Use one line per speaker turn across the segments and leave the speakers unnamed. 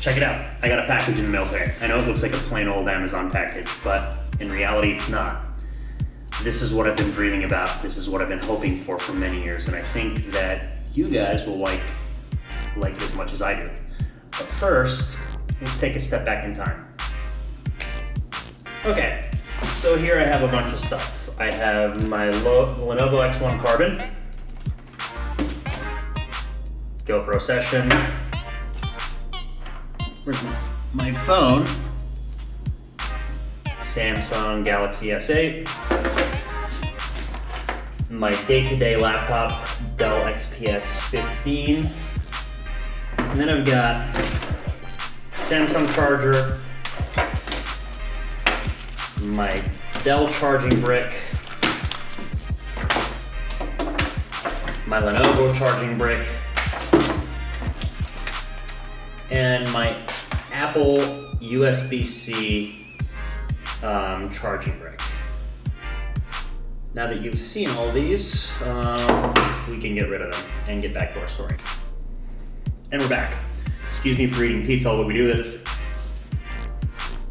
Check it out. I got a package in the mail today. I know it looks like a plain old Amazon package, but in reality it's not. This is what I've been dreaming about. This is what I've been hoping for many years, and I think that you guys will like it as much as I do. But first, let's take a step back in time. Okay, so here I have a bunch of stuff. I have my Lenovo X1 Carbon, GoPro Session, my phone, Samsung Galaxy S8, my day-to-day laptop, Dell XPS 15, and then I've got Samsung charger, my Dell charging brick, my Lenovo charging brick, and my Apple USB-C charging brick. Now that you've seen all these, we can get rid of them and get back to our story. And we're back. Excuse me for eating pizza while we do this.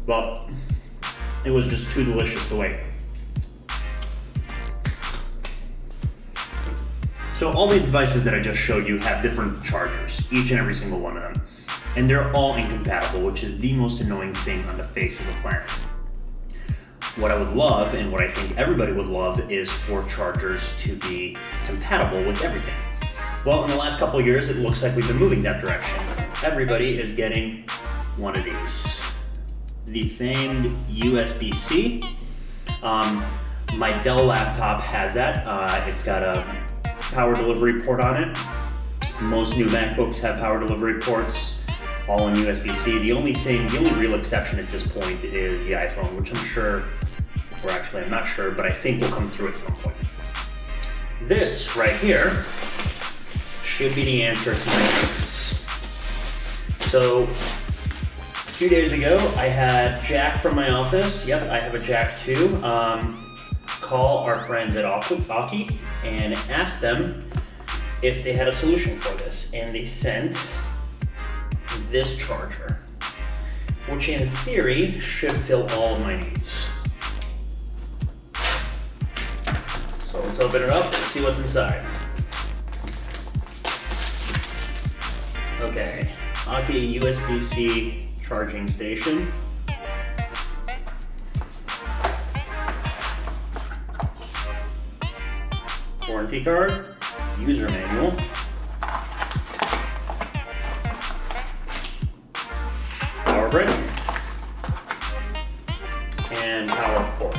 Well, it was just too delicious to wait. So all the devices that I just showed you have different chargers, each and every single one of them. And they're all incompatible, which is the most annoying thing on the face of the planet. What I would love, and what I think everybody would love, is for chargers to be compatible with everything. Well, in the last couple of years, it looks like we've been moving that direction. Everybody is getting one of these. The famed USB-C. My Dell laptop has that. It's got a power delivery port on it. Most new MacBooks have power delivery ports, all on USB-C. The only real exception at this point is the iPhone, which I'm not sure, but I think will come through at some point. This right here should be the answer to my questions. So, a few days ago, I had Jack from my office. Yep, I have a Jack too. Call our friends at Aukey and ask them if they had a solution for this, and they sent this charger, which in theory should fill all of my needs. So let's open it up and see what's inside. Okay, Aukey USB-C charging station. Warranty card, user manual, power brick, and power cord.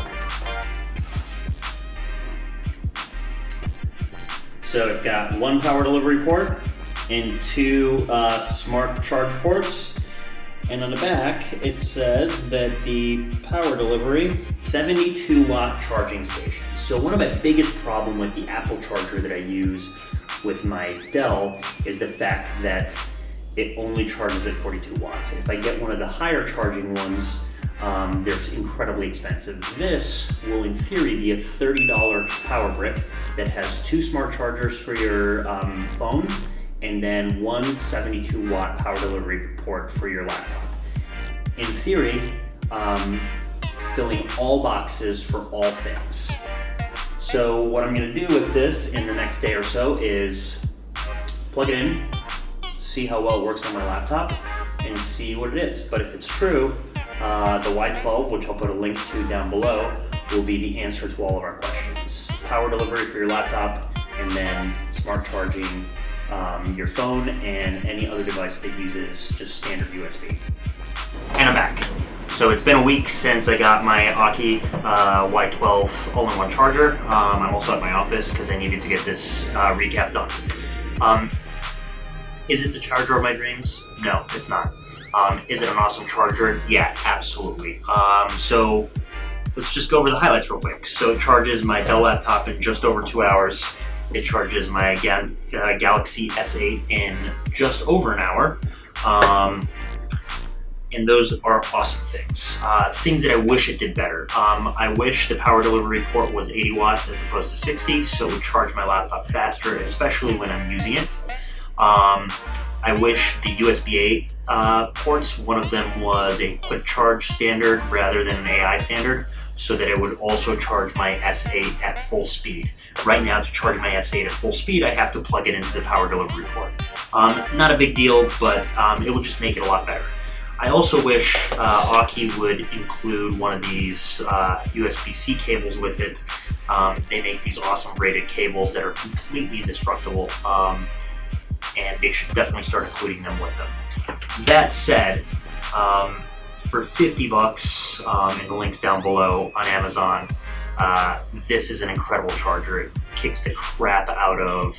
So it's got one power delivery port and two smart charge ports. And on the back, it says that the power delivery, 72 watt charging station. So one of my biggest problem with the Apple charger that I use with my Dell is the fact that it only charges at 42 watts. If I get one of the higher charging ones, they're incredibly expensive. This will in theory be a $30 power brick that has two smart chargers for your phone and then one 72 watt power delivery port for your laptop. In theory, filling all boxes for all things. So what I'm gonna do with this in the next day or so is plug it in, see how well it works on my laptop, and see what it is. But if it's true, the Y12, which I'll put a link to down below, will be the answer to all of our questions. Power delivery for your laptop, and then smart charging your phone and any other device that uses just standard USB. And I'm back. So it's been a week since I got my Aukey Y12 all-in-one charger. I'm also at my office because I needed to get this recap done. Is it the charger of my dreams? No, it's not. Is it an awesome charger? Yeah, absolutely. So let's just go over the highlights real quick. So it charges my Dell laptop in just over 2 hours. It charges my Galaxy S8 in just over an hour. And those are awesome things. Things that I wish it did better. I wish the power delivery port was 80 watts as opposed to 60, so it would charge my laptop faster, especially when I'm using it. I wish the USB-A ports, one of them was a quick charge standard rather than an AI standard, so that it would also charge my S8 at full speed. Right now, to charge my S8 at full speed, I have to plug it into the power delivery port. Not a big deal, but it will just make it a lot better. I also wish Aukey would include one of these USB-C cables with it. They make these awesome braided cables that are completely indestructible, and they should definitely start including them with them. That said, for 50 bucks, and the link's down below on Amazon, this is an incredible charger. It kicks the crap out of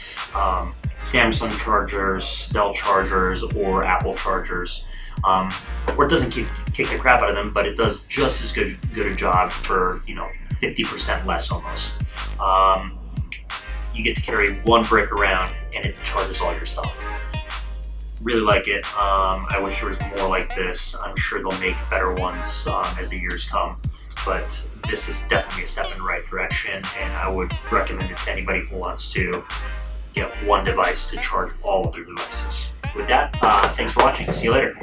Samsung chargers, Dell chargers, or Apple chargers. Or it doesn't kick the crap out of them, but it does just as good a job for 50% less almost. You get to carry one brick around and it charges all your stuff. Really like it. I wish there was more like this. I'm sure they'll make better ones as the years come, but this is definitely a step in the right direction, and I would recommend it to anybody who wants to get one device to charge all of their devices. With that, thanks for watching. See you later.